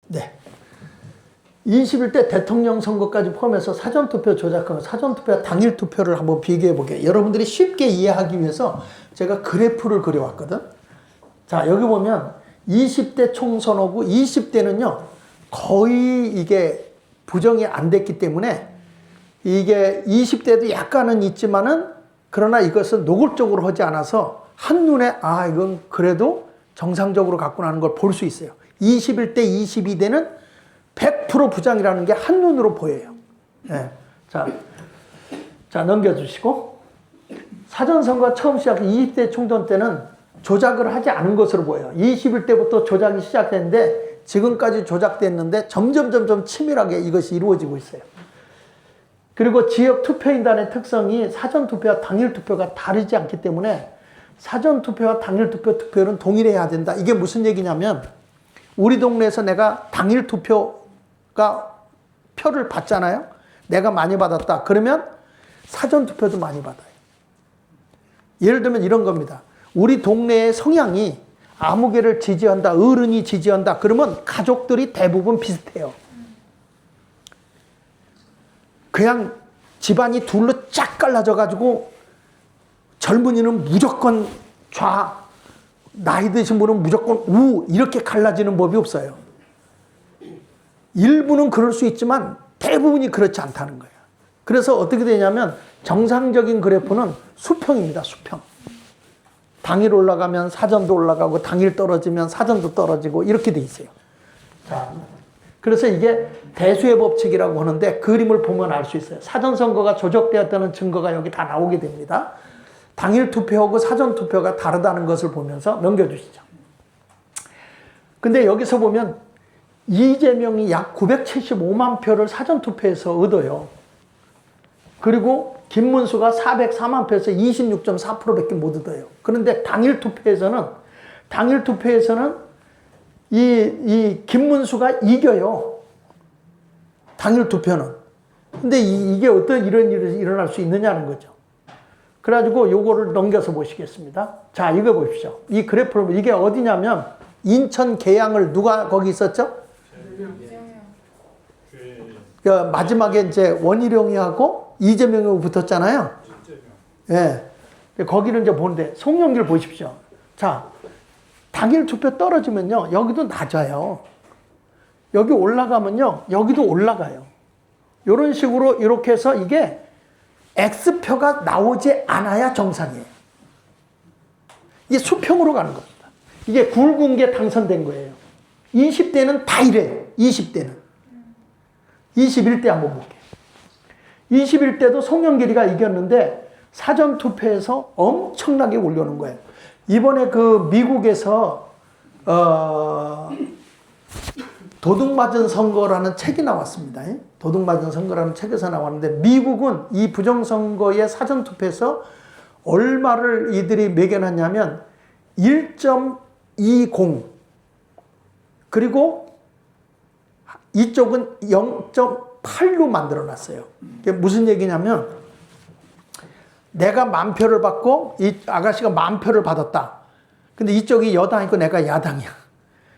네. 21대 대통령 선거까지 포함해서 사전투표 조작하고 사전투표와 당일투표를 한번 비교해 보게요. 여러분들이 쉽게 이해하기 위해서 제가 그래프를 그려왔거든. 자, 여기 보면 20대 총선하고 20대는요, 거의 이게 부정이 안 됐기 때문에 이게 20대도 약간은 있지만은 그러나 이것은 노골적으로 하지 않아서 한눈에 아, 이건 그래도 정상적으로 갖고 나는 걸 볼 수 있어요. 21대, 22대는 100% 부정이라는 게 한눈으로 보여요. 네. 자, 넘겨주시고. 사전선거 처음 시작 20대 총선 때는 조작을 하지 않은 것으로 보여요. 21대부터 조작이 시작됐는데 지금까지 조작됐는데 점점 치밀하게 이것이 이루어지고 있어요. 그리고 지역 투표인단의 특성이 사전투표와 당일투표가 다르지 않기 때문에 사전투표와 당일투표 투표율은 동일해야 된다. 이게 무슨 얘기냐면 우리 동네에서 내가 당일투표가 표를 받잖아요. 내가 많이 받았다. 그러면 사전투표도 많이 받아요. 예를 들면 이런 겁니다. 우리 동네의 성향이 아무개를 지지한다. 어른이 지지한다. 그러면 가족들이 대부분 비슷해요. 그냥 집안이 둘로 쫙 갈라져가지고 젊은이는 무조건 좌, 나이 드신 분은 무조건 우 이렇게 갈라지는 법이 없어요. 일부는 그럴 수 있지만 대부분이 그렇지 않다는 거예요. 그래서 어떻게 되냐면 정상적인 그래프는 수평입니다. 수평. 당일 올라가면 사전도 올라가고 당일 떨어지면 사전도 떨어지고 이렇게 돼 있어요. 자, 그래서 이게 대수의 법칙이라고 하는데 그림을 보면 알 수 있어요. 사전선거가 조작되었다는 증거가 여기 다 나오게 됩니다. 당일 투표하고 사전 투표가 다르다는 것을 보면서 넘겨주시죠. 근데 여기서 보면 이재명이 약 975만 표를 사전 투표에서 얻어요. 그리고 김문수가 404만 표에서 26.4%밖에 못 얻어요. 그런데 당일 투표에서는 이 김문수가 이겨요. 당일 투표는. 근데 이게 어떤 이런 일이 일어날 수 있느냐는 거죠. 그래가지고 요거를 넘겨서 보시겠습니다. 자, 이거 보십시오. 이 그래프를, 이게 어디냐면 인천 계양을 누가 거기 있었죠? 그 마지막에 이제 원희룡이 하고 이재명이 붙었잖아요. 예. 네. 거기를 이제 보는데 송영길 보십시오. 자, 당일 투표 떨어지면요, 여기도 낮아요. 여기 올라가면요, 여기도 올라가요. 이런 식으로 이렇게 해서 이게 X표가 나오지 않아야 정상이에요. 이게 수평으로 가는 겁니다. 이게 굵은 게 당선된 거예요. 20대는 다 이래요. 20대는. 21대 한번 볼게요. 21대도 송영길이가 이겼는데 사전투표에서 엄청나게 올려놓은 거예요. 이번에 그 미국에서 도둑맞은 선거라는 책이 나왔습니다. 도둑맞은 선거라는 책에서 나왔는데 미국은 이 부정선거의 사전투표에서 얼마를 이들이 매겨놨냐면 1.20 그리고 이쪽은 0.8로 만들어놨어요. 이게 무슨 얘기냐면 내가 10,000표를 받고 이 아가씨가 10,000표를 받았다. 근데 이쪽이 여당이고 내가 야당이야.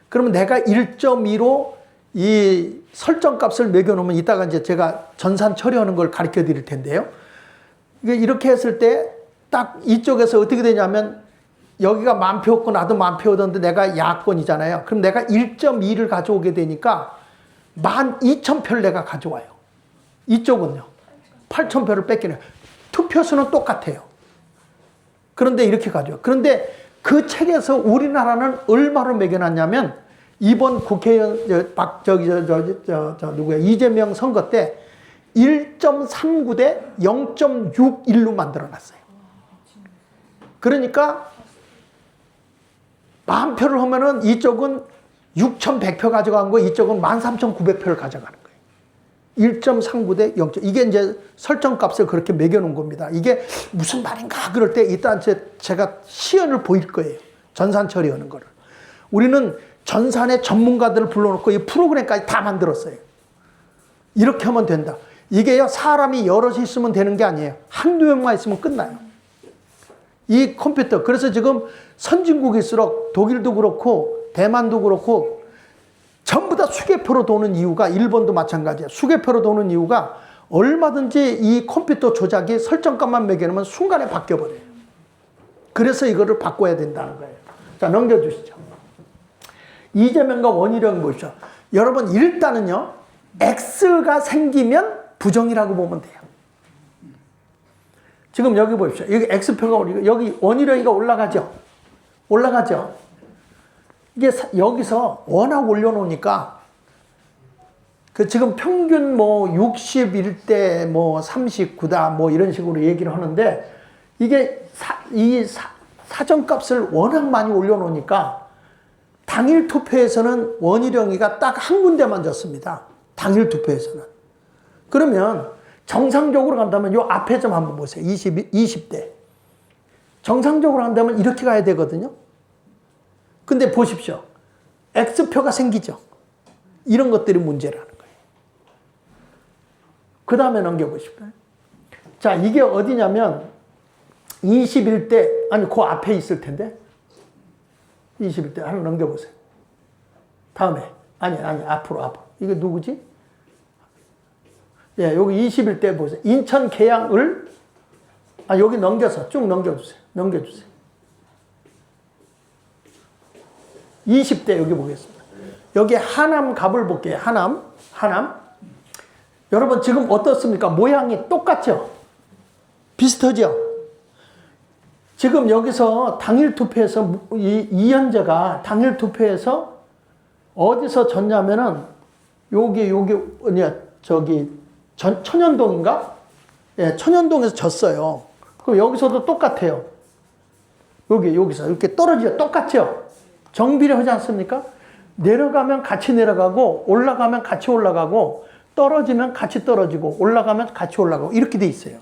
그러면 내가 1.2로 이 설정값을 매겨놓으면 이따가 이제 제가 전산 처리하는 걸 가르쳐 드릴 텐데요. 이렇게 했을 때 딱 이쪽에서 어떻게 되냐면 여기가 10,000표였고 나도 10,000표 얻었는데 내가 야권이잖아요. 그럼 내가 1.2를 가져오게 되니까 12,000표를 내가 가져와요. 이쪽은요. 8,000표를 뺏기네요. 투표수는 똑같아요. 그런데 이렇게 가져와요. 그런데 그 책에서 우리나라는 얼마로 매겨놨냐면 이번 국회의원 누구야 이재명 선거 때 1.39 대 0.61로 만들어놨어요. 그러니까 10,000표를 하면은 이쪽은 6,100표 가져간 거, 이쪽은 13,900표를 가져가는 거예요. 1.39 대 0. 이게 이제 설정값을 그렇게 매겨놓은 겁니다. 이게 무슨 말인가 그럴 때 일단 제가 시연을 보일 거예요. 전산 처리하는 거를. 우리는 전산의 전문가들을 불러놓고 이 프로그램까지 다 만들었어요. 이렇게 하면 된다. 이게요, 사람이 여럿이 있으면 되는 게 아니에요. 한두 명만 있으면 끝나요. 이 컴퓨터. 그래서 지금 선진국일수록 독일도 그렇고 대만도 그렇고 전부 다 수개표로 도는 이유가, 1번도 마찬가지야. 수개표로 도는 이유가 얼마든지 이 컴퓨터 조작이 설정값만 매겨놓으면 순간에 바뀌어버려요. 그래서 이거를 바꿔야 된다는 거예요. 자, 넘겨주시죠. 이재명과 원희룡 보십시오. 여러분, 일단은요, X가 생기면 부정이라고 보면 돼요. 지금 여기 보십시오. 여기 X표가, 여기 원희룡이가 올라가죠? 올라가죠? 이게 여기서 워낙 올려놓으니까, 그 지금 평균 뭐 61대 뭐 39다 뭐 이런 식으로 얘기를 하는데, 이게 사전값을 워낙 많이 올려놓으니까 당일 투표에서는 원희룡이가 딱 한 군데만 졌습니다. 당일 투표에서는. 그러면 정상적으로 간다면 요 앞에 좀 한번 보세요. 20대. 정상적으로 간다면 이렇게 가야 되거든요. 근데 보십시오. X표가 생기죠. 이런 것들이 문제라는 거예요. 그 다음에 넘겨보십시오. 자, 이게 어디냐면 21대, 아니 그 앞에 있을 텐데 21대 하나 넘겨보세요. 다음에 아니 앞으로 이게 누구지? 예, 여기 21대 보세요. 인천 계양을 여기 넘겨서 쭉 넘겨주세요. 20대 여기 보겠습니다. 여기 하남 갑을 볼게요. 하남. 여러분 지금 어떻습니까? 모양이 똑같죠? 비슷하죠? 지금 여기서 당일 투표에서 이현재가 당일 투표에서 어디서 졌냐면은 여기 천연동인가? 예, 천연동에서 졌어요. 그럼 여기서도 똑같아요. 여기서 이렇게 떨어지죠. 똑같죠? 정비례 하지 않습니까? 내려가면 같이 내려가고 올라가면 같이 올라가고 떨어지면 같이 떨어지고 올라가면 같이 올라가고 이렇게 돼 있어요.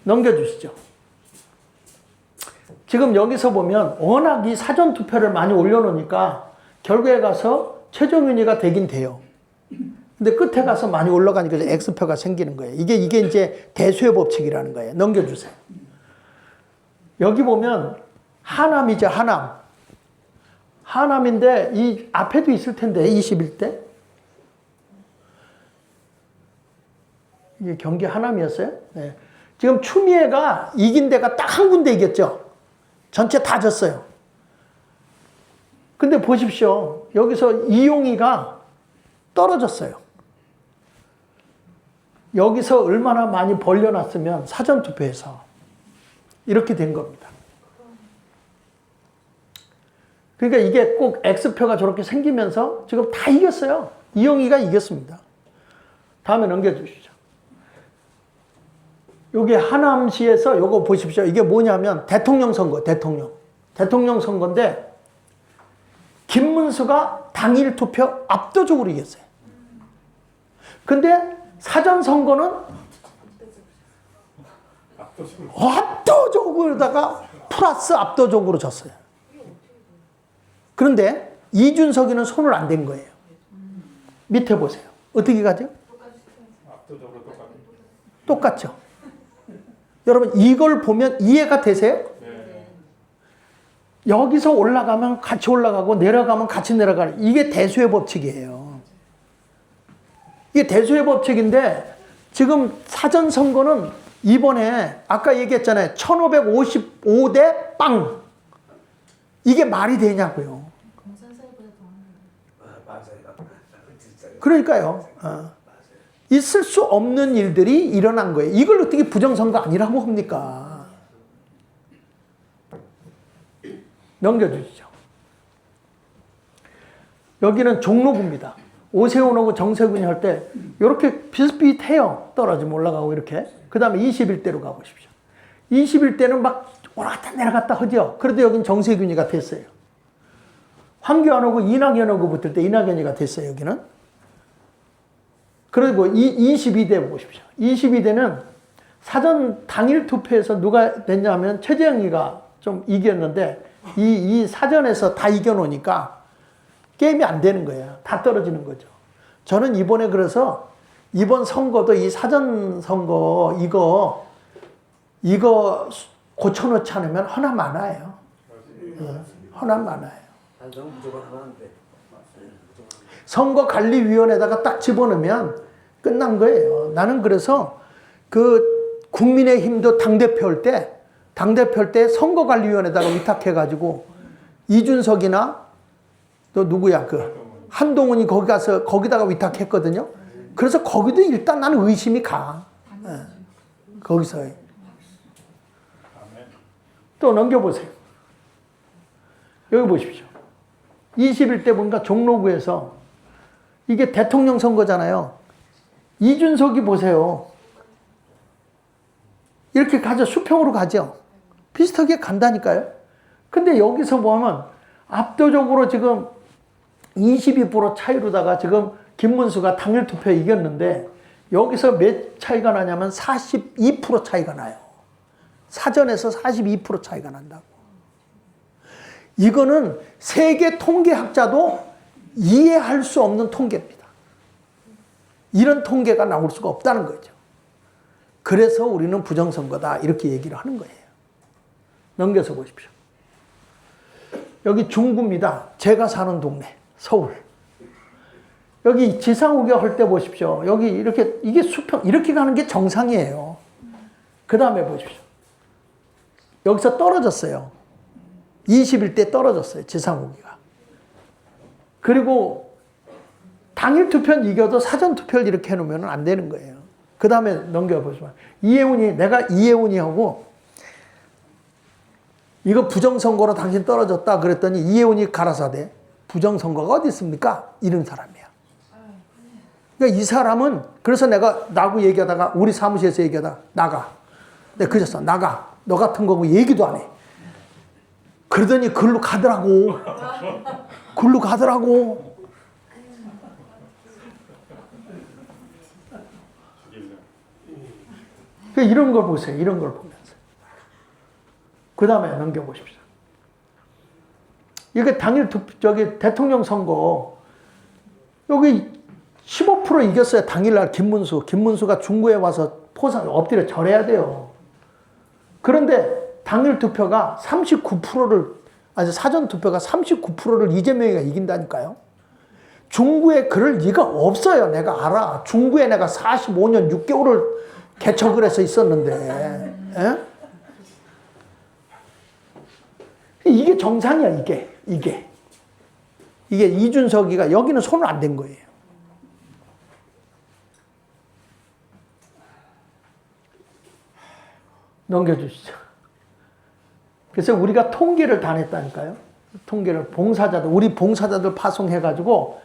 넘겨주시죠. 지금 여기서 보면 워낙 이 사전투표를 많이 올려놓으니까 결국에 가서 최종윤희가 되긴 돼요. 근데 끝에 가서 많이 올라가니까 X표가 생기는 거예요. 이게 이제 대수의 법칙이라는 거예요. 넘겨주세요. 여기 보면 하남이죠, 하남. 하남인데 이 앞에도 있을 텐데 21대. 이게 경기 하남이었어요. 네. 지금 추미애가 이긴 데가 딱 한 군데 이겼죠. 전체 다 졌어요. 근데 보십시오. 여기서 이용희가 떨어졌어요. 여기서 얼마나 많이 벌려놨으면 사전투표에서 이렇게 된 겁니다. 그러니까 이게 꼭 X표가 저렇게 생기면서 지금 다 이겼어요. 이용희가 이겼습니다. 다음에 넘겨주시죠. 여기 하남시에서 요거 보십시오. 이게 뭐냐면 대통령 선거, 대통령 선거인데 김문수가 당일 투표 압도적으로 이겼어요. 근데 사전 선거는 압도적으로다가 플러스 압도적으로 졌어요. 그런데 이준석이는 손을 안 댄 거예요. 밑에 보세요. 어떻게 가죠? 똑같죠. 여러분 이걸 보면 이해가 되세요? 네. 여기서 올라가면 같이 올라가고 내려가면 같이 내려가는 이게 대수의 법칙이에요. 이게 대수의 법칙인데 지금 사전선거는 이번에 아까 얘기했잖아요. 1555대 빵. 이게 말이 되냐고요. 그러니까요. 있을 수 없는 일들이 일어난 거예요. 이걸 어떻게 부정선거 아니라고 합니까? 넘겨주시죠. 여기는 종로구입니다. 오세훈하고 정세균이 할 때 이렇게 비슷비슷해요. 떨어지면 올라가고 이렇게. 그 다음에 21대로 가보십시오. 21대는 막 올라갔다 내려갔다 하죠. 그래도 여긴 정세균이가 됐어요. 황교안하고 이낙연하고 붙을 때 이낙연이가 됐어요. 여기는. 그리고 22대 보십시오. 22대는 사전 당일 투표에서 누가 됐냐면 최재형이가 좀 이겼는데 이 사전에서 다 이겨놓으니까 게임이 안 되는 거예요. 다 떨어지는 거죠. 저는 이번에 그래서 이번 선거도 이 사전 선거 이거 고쳐놓지 않으면 허나 많아요. 허나 많아요. 단성 무조건 하나인데. 선거관리위원회에다가 딱 집어넣으면 끝난 거예요. 나는 그래서 그 국민의힘도 당대표 할 때 선거관리위원회에다가 위탁해가지고 이준석이나 또 누구야 한동훈이 거기 가서 거기다가 위탁했거든요. 그래서 거기도 일단 나는 의심이 가. 예. 거기서 또 넘겨보세요. 여기 보십시오. 21대 보니까 종로구에서 이게 대통령 선거잖아요. 이준석이 보세요. 이렇게 가죠. 수평으로 가죠. 비슷하게 간다니까요. 근데 여기서 보면 압도적으로 지금 22% 차이로다가 지금 김문수가 당일 투표에 이겼는데 여기서 몇 차이가 나냐면 42% 차이가 나요. 사전에서 42% 차이가 난다고. 이거는 세계 통계학자도 이해할 수 없는 통계입니다. 이런 통계가 나올 수가 없다는 거죠. 그래서 우리는 부정선거다 이렇게 얘기를 하는 거예요. 넘겨서 보십시오. 여기 중구입니다. 제가 사는 동네 서울. 여기 지상우기 할 때 보십시오. 여기 이렇게 이게 수평 이렇게 가는 게 정상이에요. 그 다음에 보십시오. 여기서 떨어졌어요. 21대 떨어졌어요. 지상우기가. 그리고 당일 투표는 이겨도 사전 투표를 이렇게 해놓으면 안 되는 거예요. 그 다음에 넘겨보시면 내가 이혜훈이 하고 이거 부정선거로 당신 떨어졌다 그랬더니 이혜훈이 가라사대 부정선거가 어디 있습니까? 이런 사람이야. 그러니까 이 사람은 그래서 내가 나하고 얘기하다가 우리 사무실에서 얘기하다가 나가. 내가 그랬어. 나가. 너 같은 거고 얘기도 안 해. 그러더니 글로 가더라고. 글로 가더라고. 이런 걸 보세요. 이런 걸 보면서. 그 다음에 넘겨보십시오. 이게 당일 대통령 선거, 여기 15% 이겼어요. 당일날 김문수. 김문수가 중구에 와서 엎드려 절해야 돼요. 그런데 당일 투표가 사전 투표가 39%를 이재명이가 이긴다니까요. 중구에 그럴 리가 없어요. 내가 알아. 중구에 내가 45년 6개월을 개척을 해서 있었는데. 에? 이게 정상이야, 이게 이준석이가 여기는 손을 안 댄 거예요. 넘겨주시죠. 그래서 우리가 통계를 다 냈다니까요. 통계를 우리 봉사자들 파송해가지고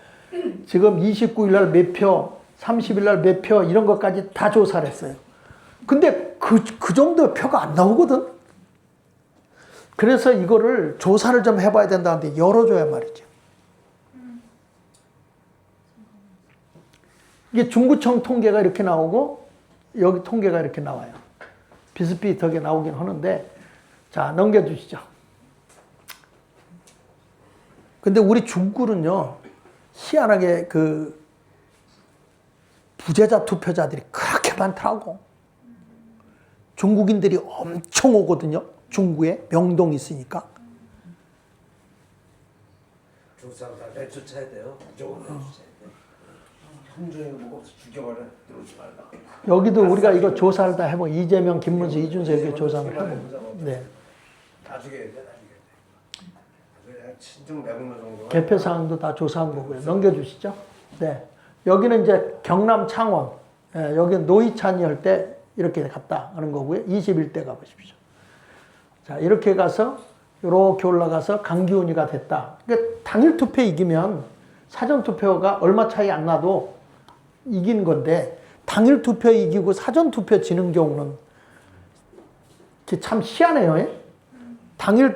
지금 29일 날 몇 표, 30일 날 몇 표 이런 것까지 다 조사를 했어요. 근데 그 정도 표가 안 나오거든. 그래서 이거를 조사를 좀 해봐야 된다는데 열어줘야 말이죠. 이게 중구청 통계가 이렇게 나오고 여기 통계가 이렇게 나와요. 비슷비슷하게 나오긴 하는데 자 넘겨주시죠. 근데 우리 중구는요 희한하게 그 부재자 투표자들이 그렇게 많더라고. 중국인들이 엄청 오거든요. 중구에 명동이 있으니까. 조사를 다 내쫓아야 돼요. 무조건 내쫓아야 돼. 현종이 보고 죽여버려. 들어오지 말라. 여기도 우리가 이거 조사를 다 해보고 이재명, 김문수, 이준석 이렇게 조사를 해보고. 네. 다 죽여야 돼. 나중에 친정 내분노 정도. 개표 사항도 다 조사한 거고요. 넘겨주시죠. 네. 여기는 이제 경남 창원. 네, 여기는 노희찬이 할 때 이렇게 갔다 하는 거고요. 21대 가보십시오. 자, 이렇게 가서 이렇게 올라가서 강기훈이가 됐다. 그러니까 당일 투표 이기면 사전 투표가 얼마 차이 안 나도 이긴 건데 당일 투표 이기고 사전 투표 지는 경우는 참 희한해요. 예?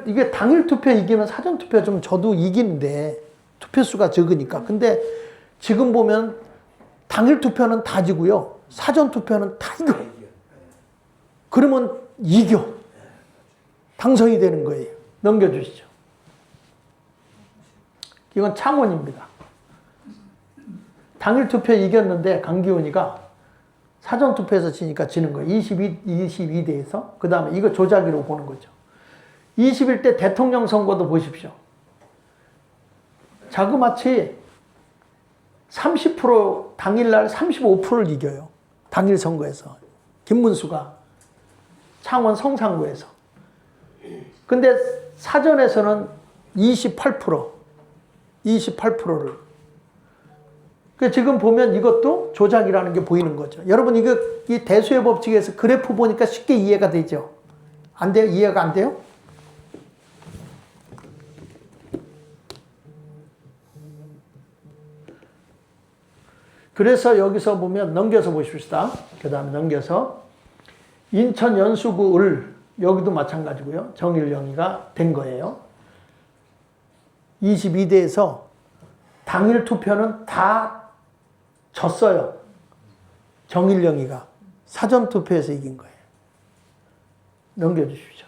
이게 당일 투표 이기면 사전 투표 좀 저도 이기는데 투표 수가 적으니까. 근데 지금 보면 당일 투표는 다 지고요. 사전 투표는 다 이겨. 그러면 이겨. 당선이 되는 거예요. 넘겨주시죠. 이건 창원입니다. 당일 투표 이겼는데 강기훈이가 사전 투표에서 지니까 지는 거예요. 22대에서. 그 다음에 이거 조작이라고 보는 거죠. 21대 대통령 선거도 보십시오. 자그마치 30% 당일날 35%를 이겨요. 당일 선거에서. 김문수가 창원 성산구에서. 근데 사전에서는 28%를. 그 지금 보면 이것도 조작이라는 게 보이는 거죠. 여러분 이거 이 대수의 법칙에서 그래프 보니까 쉽게 이해가 되죠. 안 돼요? 이해가 안 돼요? 그래서 여기서 보면 넘겨서 보십시다. 그 다음에 넘겨서 인천 연수구 을 여기도 마찬가지고요. 정일영이가 된 거예요. 22대에서 당일 투표는 다 졌어요. 정일영이가 사전투표에서 이긴 거예요. 넘겨주십시오.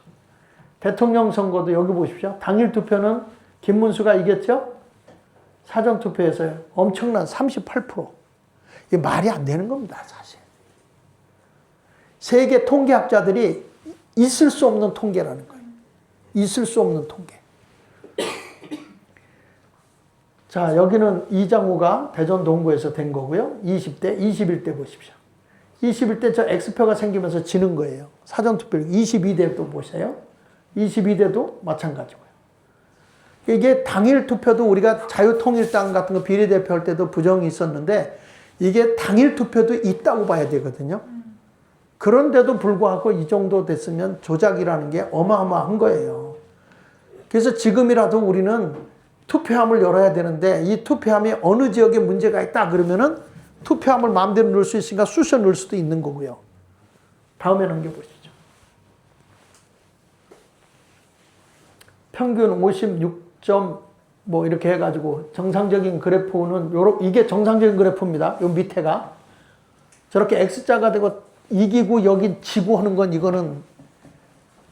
대통령 선거도 여기 보십시오. 당일 투표는 김문수가 이겼죠? 사전투표에서요. 엄청난 38%. 이게 말이 안 되는 겁니다, 사실. 세계 통계학자들이 있을 수 없는 통계라는 거예요. 있을 수 없는 통계. 자, 여기는 이장우가 대전 동구에서 된 거고요. 20대, 21대 보십시오. 21대 저 X표가 생기면서 지는 거예요. 사전투표 22대도 보세요. 22대도 마찬가지고요. 이게 당일 투표도 우리가 자유통일당 같은 거 비례대표 할 때도 부정이 있었는데 이게 당일 투표도 있다고 봐야 되거든요. 그런데도 불구하고 이 정도 됐으면 조작이라는 게 어마어마한 거예요. 그래서 지금이라도 우리는 투표함을 열어야 되는데 이 투표함이 어느 지역에 문제가 있다 그러면은 투표함을 마음대로 넣을 수 있으니까 쑤셔 넣을 수도 있는 거고요. 다음에 넘겨보시죠. 평균 56점 뭐 이렇게 해가지고 정상적인 그래프는 이게 정상적인 그래프입니다. 요 밑에가 저렇게 X자가 되고 이기고 여기 지고 하는 건 이거는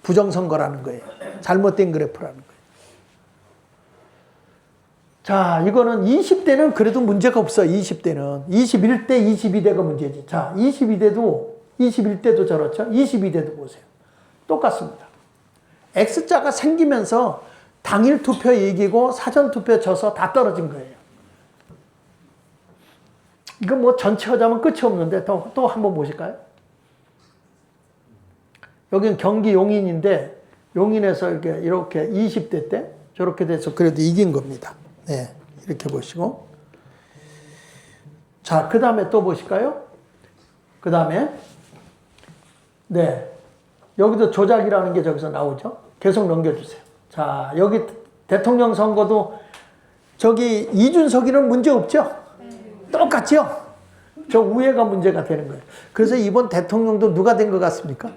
부정선거라는 거예요. 잘못된 그래프라는 거예요. 자, 이거는 20대는 그래도 문제가 없어요. 20대는. 21대, 22대가 문제지. 자, 21대도 저렇죠. 22대도 보세요. 똑같습니다. X자가 생기면서 당일 투표 이기고 사전 투표 져서 다 떨어진 거예요. 이거 뭐 전체 하자면 끝이 없는데 또 한번 보실까요? 여기는 경기 용인인데 용인에서 이렇게 20대 때 저렇게 돼서 그래도 이긴 겁니다. 네, 이렇게 보시고. 자, 그 다음에 또 보실까요? 그 다음에 네, 여기도 조작이라는 게 저기서 나오죠. 계속 넘겨주세요. 자, 여기 대통령 선거도 저기 이준석이는 문제 없죠? 똑같죠? 저 위에가 문제가 되는 거예요. 그래서 이번 대통령도 누가 된 것 같습니까?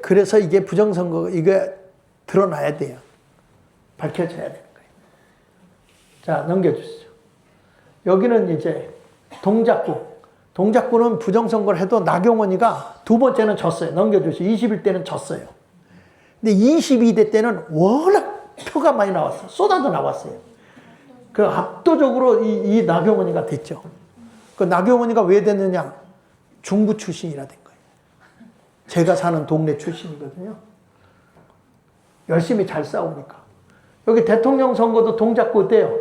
그래서 이게 부정선거, 이게 드러나야 돼요. 밝혀져야 되는 거예요. 자, 넘겨주시죠. 여기는 이제 동작구. 동작구는 부정선거를 해도 나경원이가 두 번째는 졌어요. 넘겨주시죠. 21대는 졌어요. 근데 22대 때는 워낙 표가 많이 나왔어요. 쏟아져 나왔어요. 그 압도적으로 이 나경원이가 됐죠. 그 나경원이가 왜 됐느냐? 중부 출신이라 된 거예요. 제가 사는 동네 출신이거든요. 열심히 잘 싸우니까. 여기 대통령 선거도 동작구 때요.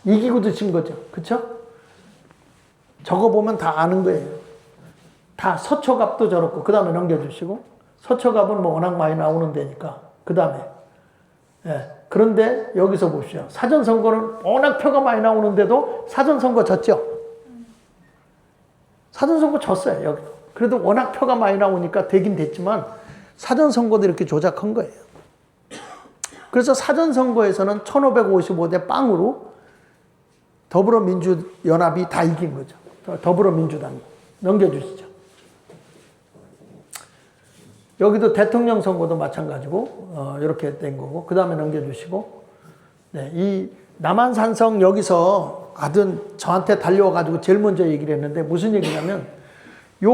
이기고도 진 거죠. 그쵸? 저거 보면 다 아는 거예요. 다 서초갑도 저렇고, 그 다음에 넘겨주시고, 서초갑은 뭐 워낙 많이 나오는 데니까, 그 다음에. 예. 그런데 여기서 보시죠. 사전선거는 워낙 표가 많이 나오는데도 사전선거 졌죠? 사전선거 졌어요, 여기도. 그래도 워낙 표가 많이 나오니까 되긴 됐지만, 사전선거도 이렇게 조작한 거예요. 그래서 사전선거에서는 1555대 빵으로 더불어민주연합이 다 이긴 거죠. 더불어민주당이. 넘겨주시죠. 여기도 대통령 선거도 마찬가지고 이렇게 된 거고, 그 다음에 넘겨주시고, 네, 이 남한산성 여기서 하여튼 저한테 달려와가지고 제일 먼저 얘기를 했는데 무슨 얘기냐면 요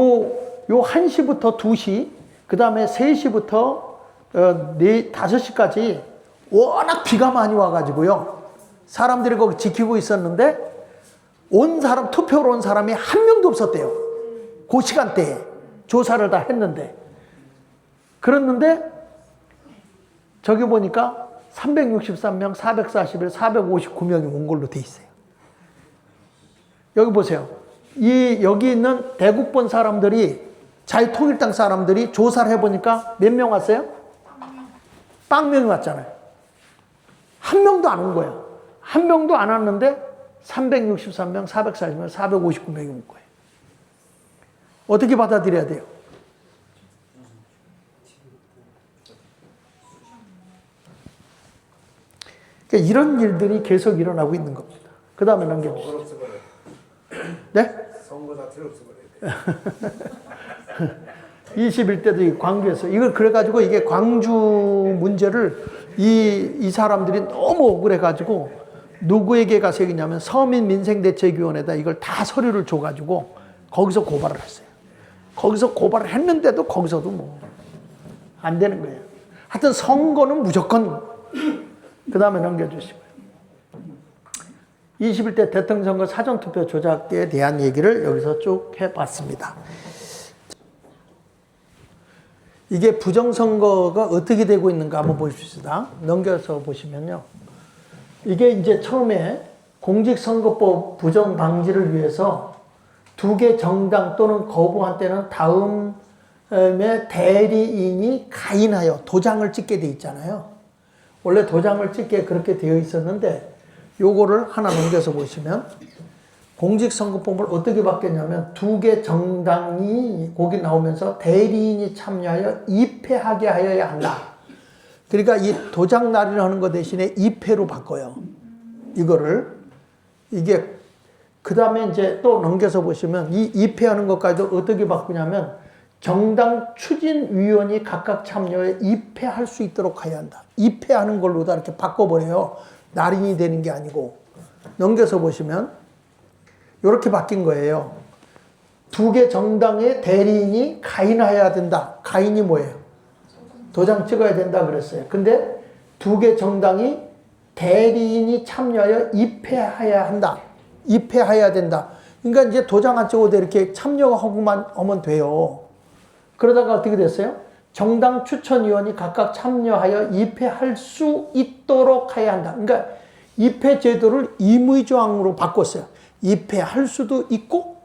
1시부터 2시, 그 다음에 3시부터 5시까지 워낙 비가 많이 와가지고요. 사람들이 거기 지키고 있었는데 투표로 온 사람이 한 명도 없었대요. 그 시간대에 조사를 다 했는데. 그랬는데 저기 보니까 363명, 441, 459명이 온 걸로 돼 있어요. 여기 보세요. 여기 있는 대국본 사람들이, 자유통일당 사람들이 조사를 해보니까 몇 명 왔어요? 빵명이 왔잖아요. 한 명도 안 온 거예요. 한 명도 안 왔는데 363명, 440명, 459명이 온 거예요. 어떻게 받아들여야 돼요? 그러니까 이런 일들이 계속 일어나고 있는 겁니다. 그 다음에 넘겨주시죠. 네? 선거 자체를 없애버려야 돼. 21대도 이 광주에서 이걸 그래가지고 이게 광주 문제를 이 사람들이 너무 억울해가지고 누구에게 가서 얘기냐면 서민민생대책위원회에다 이걸 다 서류를 줘가지고 거기서 고발을 했어요. 거기서 고발을 했는데도 거기서도 뭐 안 되는 거예요. 하여튼 선거는 무조건. 그 다음에 넘겨주시고요. 21대 대통령 선거 사전투표 조작에 대한 얘기를 여기서 쭉 해봤습니다. 이게 부정선거가 어떻게 되고 있는가 한번 보십시다. 넘겨서 보시면요. 이게 이제 처음에 공직선거법 부정 방지를 위해서 두 개 정당 또는 거부한 때는 다음에 대리인이 가인하여 도장을 찍게 돼 있잖아요. 원래 도장을 찍게 그렇게 되어 있었는데 요거를 하나 넘겨서 보시면 공직선거법을 어떻게 바뀌었냐면 두 개 정당이 거기 나오면서 대리인이 참여하여 입회하게 하여야 한다. 그러니까 이 도장 날인을 하는 것 대신에 입회로 바꿔요. 이거를. 이게 그 다음에 이제 또 넘겨서 보시면 이 입회하는 것까지도 어떻게 바꾸냐면 정당 추진위원이 각각 참여해 입회할 수 있도록 해야 한다. 입회하는 걸로 다 이렇게 바꿔버려요. 날인이 되는 게 아니고. 넘겨서 보시면 이렇게 바뀐 거예요. 두 개 정당의 대리인이 가인해야 된다. 가인이 뭐예요? 도장 찍어야 된다 그랬어요. 근데 두 개 정당이 대리인이 참여하여 입회해야 한다. 입회해야 된다. 그러니까 이제 도장 안 찍어도 이렇게 참여하고만 하면 돼요. 그러다가 어떻게 됐어요? 정당 추천위원이 각각 참여하여 입회할 수 있도록 해야 한다. 그러니까 입회 제도를 임의조항으로 바꿨어요. 입회할 수도 있고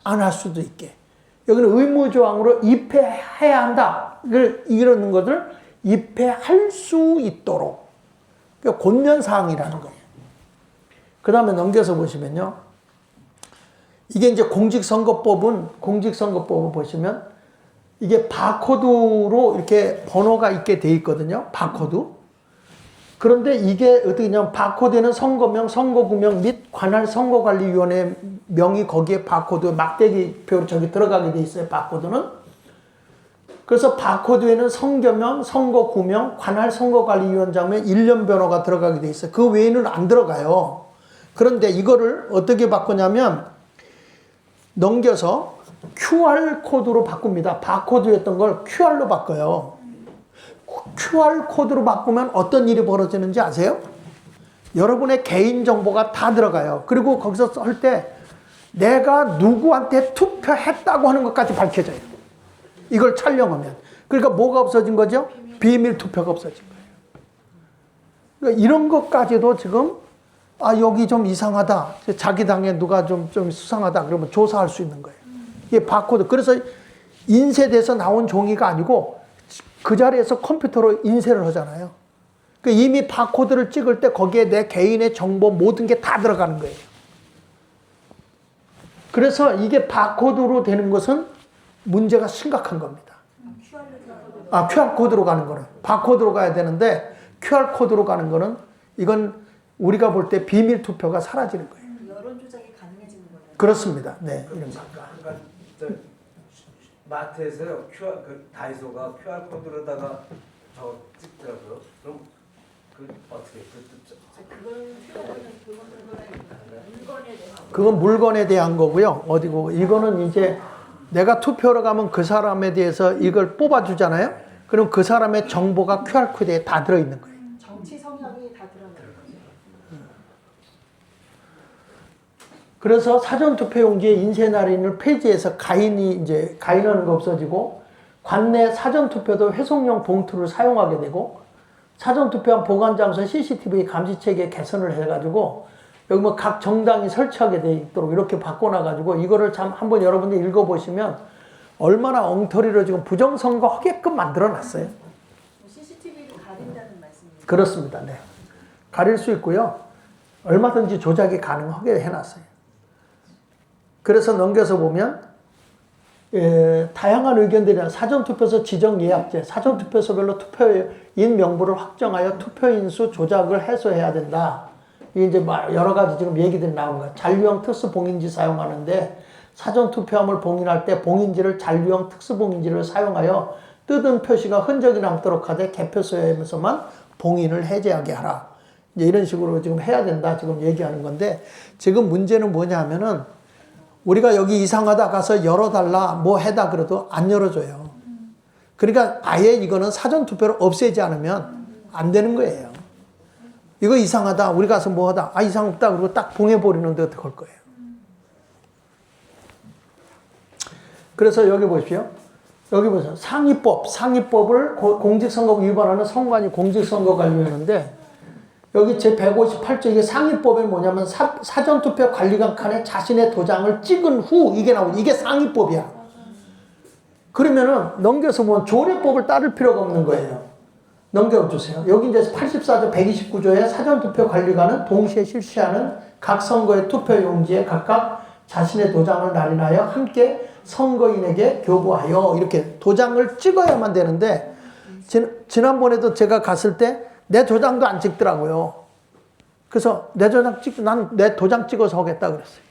안 할 수도 있게. 여기는 의무조항으로 입회해야 한다. 이러는 것을 입회할 수 있도록. 그러니까 권면사항이라는 거예요. 그 다음에 넘겨서 보시면요. 이게 이제 공직선거법을 보시면 이게 바코드로 이렇게 번호가 있게 돼 있거든요. 바코드. 그런데 이게 어떻게 되냐면 바코드에는 선거명, 선거구명 및 관할 선거관리위원회 명이 거기에 바코드 막대기표로 저기 들어가게 돼 있어요. 바코드는. 그래서 바코드에는 선거명, 선거구명, 관할 선거관리위원장의 일련 번호가 들어가게 돼 있어요. 그 외에는 안 들어가요. 그런데 이거를 어떻게 바꾸냐면 넘겨서 QR코드로 바꿉니다. 바코드였던 걸 QR로 바꿔요. QR코드로 바꾸면 어떤 일이 벌어지는지 아세요? 여러분의 개인정보가 다 들어가요. 그리고 거기서 쓸 때 내가 누구한테 투표했다고 하는 것까지 밝혀져요. 이걸 촬영하면. 그러니까 뭐가 없어진 거죠? 비밀 투표가 없어진 거예요. 그러니까 이런 것까지도 지금 여기 좀 이상하다. 자기 당에 누가 좀 수상하다. 그러면 조사할 수 있는 거예요. 이게 바코드. 그래서 인쇄돼서 나온 종이가 아니고 그 자리에서 컴퓨터로 인쇄를 하잖아요. 그러니까 이미 바코드를 찍을 때 거기에 내 개인의 정보 모든 게 다 들어가는 거예요. 그래서 이게 바코드로 되는 것은 문제가 심각한 겁니다. QR코드로 가는 거는. 바코드로 가야 되는데 QR코드로 가는 거는 이건 우리가 볼 때 비밀 투표가 사라지는 거예요. 여론 조작이 가능해지는 거예요. 그렇습니다. 네, 이런 거. 마트에서요, 다이소가 QR 코드로다가 저 찍더라고요. 그럼 어떻게 그건 물건에 대한 거고요. 어디고 이거는 이제 내가 투표를 가면 그 사람에 대해서 이걸 뽑아주잖아요. 그럼 그 사람의 정보가 QR 코드에 다 들어 있는 거예요. 정치 성향이 다 드러나는 거죠. 그래서 사전투표용지의 인쇄날인을 폐지해서 가인하는 거 없어지고 관내 사전투표도 회송용 봉투를 사용하게 되고 사전투표한 보관장소 CCTV 감시체계 개선을 해가지고 여기 뭐 각 정당이 설치하게 돼 있도록 이렇게 바꿔놔가지고 이거를 참 한번 여러분들 읽어보시면 얼마나 엉터리로 지금 부정선거 하게끔 만들어놨어요. CCTV를 가린다는 말씀이에요. 그렇습니다. 네. 가릴 수 있고요. 얼마든지 조작이 가능하게 해놨어요. 그래서 넘겨서 보면 다양한 의견들이나 사전투표소 지정 예약제, 사전투표소별로 투표인 명부를 확정하여 투표인 수 조작을 해소해야 된다. 이게 이제 여러 가지 지금 얘기들이 나오는 거야. 잔류형 특수봉인지 사용하는데 사전투표함을 봉인할 때 봉인지를 잔류형 특수봉인지를 사용하여 뜯은 표시가 흔적이 남도록 하되 개표소에서만 봉인을 해제하게 하라. 이제 이런 식으로 지금 해야 된다. 지금 얘기하는 건데 지금 문제는 뭐냐 하면은 우리가 여기 이상하다 가서 열어달라 뭐 해다 그래도 안 열어줘요. 그러니까 아예 이거는 사전투표를 없애지 않으면 안 되는 거예요. 이거 이상하다 우리 가서 뭐 하다 이상 없다 그러고 딱 봉해버리는데 어떡할 거예요. 그래서 여기 보십시오. 여기 보세요. 상위법을 공직선거법 위반하는 선관위 공직선거관리위원회인데 여기 제158조 이게 상위법이 뭐냐면 사전투표 관리관 칸에 자신의 도장을 찍은 후 이게 나오죠. 이게 상위법이야. 그러면은 넘겨서 보면 조례법을 따를 필요가 없는 거예요. 넘겨주세요. 여기 이제 84조 129조에 사전투표 관리관은 동시에 실시하는 각 선거의 투표용지에 각각 자신의 도장을 날인하여 함께 선거인에게 교부하여 이렇게 도장을 찍어야만 되는데 지난번에도 제가 갔을 때 내 도장도 안 찍더라고요. 그래서 난 내 도장 찍어서 하겠다 그랬어요.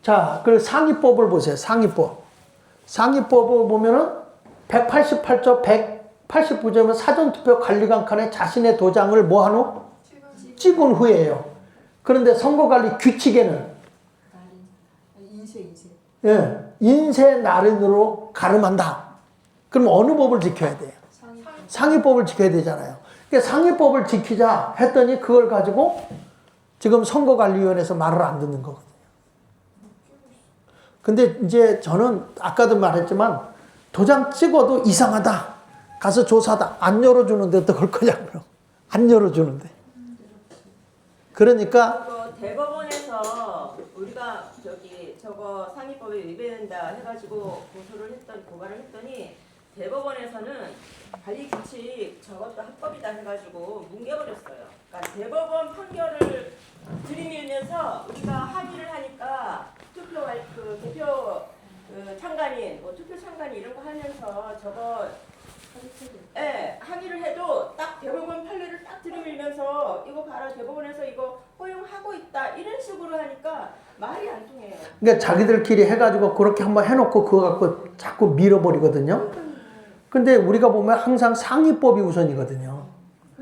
자, 그 상위법을 보세요. 상위법을 보면은 188조 189조면 사전투표 관리관 칸에 자신의 도장을 뭐 하노? 찍은 후에요. 그런데 선거관리 규칙에는 인쇄 날인으로 가름한다. 그럼 어느 법을 지켜야 돼요? 상위법을 지켜야 되잖아요. 그러니까 상위법을 지키자 했더니 그걸 가지고 지금 선거관리위원회에서 말을 안 듣는 거거든요. 근데 이제 저는 아까도 말했지만 도장 찍어도 이상하다. 가서 조사다. 안 열어주는데 어떡할 거냐고요. 안 열어주는데. 그러니까 대법원에서 우리가 저거 상위법에 위배된다 해가지고 고발을 했더니 대법원에서는 관리 규칙 저것도 합법이다 해가지고 뭉개버렸어요. 그러니까 대법원 판결을 들이밀면서 우리가 항의를 하니까 개표 참관인, 투표 참관인 이런 거 하면서 저거 항의를 해도 딱 대법원 판례를 딱 들이밀면서 이거 봐라 대법원에서 이거 허용하고 있다 이런 식으로 하니까 말이 안 통해요. 그러니까 자기들끼리 해가지고 그렇게 한번 해놓고 그거 갖고 자꾸 밀어버리거든요. 근데 우리가 보면 항상 상위법이 우선이거든요.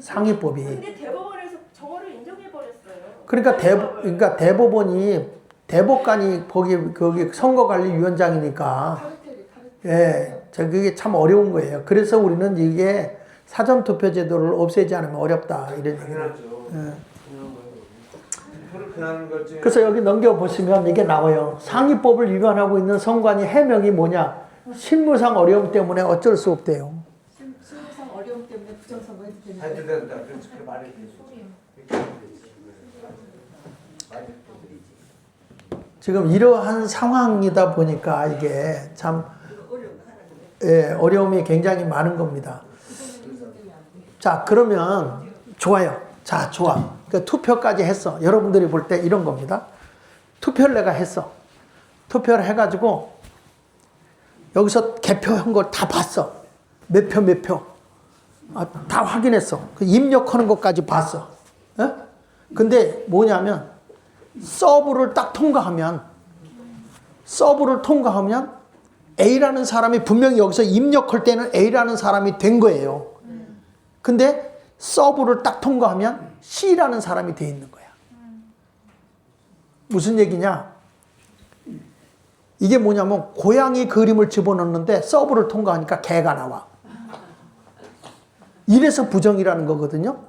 상위법이. 근데 대법원에서 저거를 인정해버렸어요. 그러니까 대법관이 거기 선거관리위원장이니까 그게 참 어려운 거예요. 그래서 우리는 이게 사전투표 제도를 없애지 않으면 어렵다 이런 얘기를. 그래서 여기 넘겨보시면 이게 나와요. 상위법을 위반하고 있는 선관위 해명이 뭐냐. 실무상 어려움 때문에 어쩔 수 없대요. 실무상 어려움 때문에 부정선거 해도 되는 아니, 거예요. 그렇게 말이 되죠. 지금 이러한 상황이다 보니까 이게 참 어려움이 굉장히 많은 겁니다. 자, 그러면 좋아요. 자, 좋아. 그 투표까지 했어. 여러분들이 볼 때 이런 겁니다. 투표를 내가 했어. 투표를 해가지고 여기서 개표한 걸 다 봤어. 몇 표. 다 확인했어. 그 입력하는 것까지 봤어. 근데 뭐냐면 서브를 딱 통과하면 A라는 사람이 분명히 여기서 입력할 때는 A라는 사람이 된 거예요. 근데 서브를 딱 통과하면 C라는 사람이 돼 있는 거야. 무슨 얘기냐? 이게 뭐냐면 고양이 그림을 집어넣는데 서브를 통과하니까 개가 나와. 이래서 부정이라는 거거든요.